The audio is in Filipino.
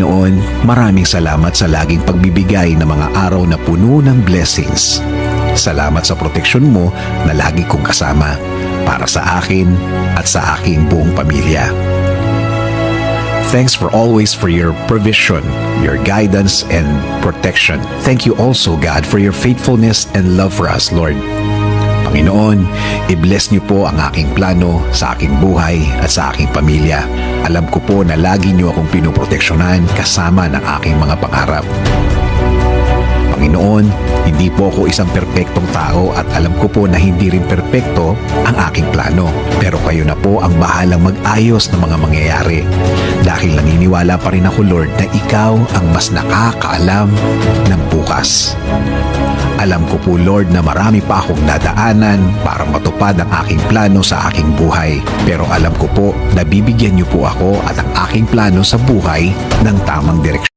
Panginoon, maraming salamat sa laging pagbibigay ng mga araw na puno ng blessings. Salamat sa proteksyon mo na lagi kong kasama para sa akin at sa aking buong pamilya. Thanks for your provision, your guidance, and protection. Thank you also, God, for your faithfulness and love for us, Lord. Panginoon, i-bless niyo po ang aking plano sa aking buhay at sa aking pamilya. Alam ko po na lagi niyo akong pinoproteksyonan kasama ng aking mga pangarap. Panginoon, hindi po ako isang perpektong tao at alam ko po na hindi rin perpekto ang aking plano. Pero kayo na po ang bahalang mag-ayos ng mga mangyayari. Dahil naniniwala pa rin ako, Lord, na ikaw ang mas nakakaalam ng bukas. Alam ko po, Lord, na marami pa akong dadaanan para matupad ang aking plano sa aking buhay. Pero alam ko po na bibigyan niyo po ako at ang aking plano sa buhay ng tamang direksyon.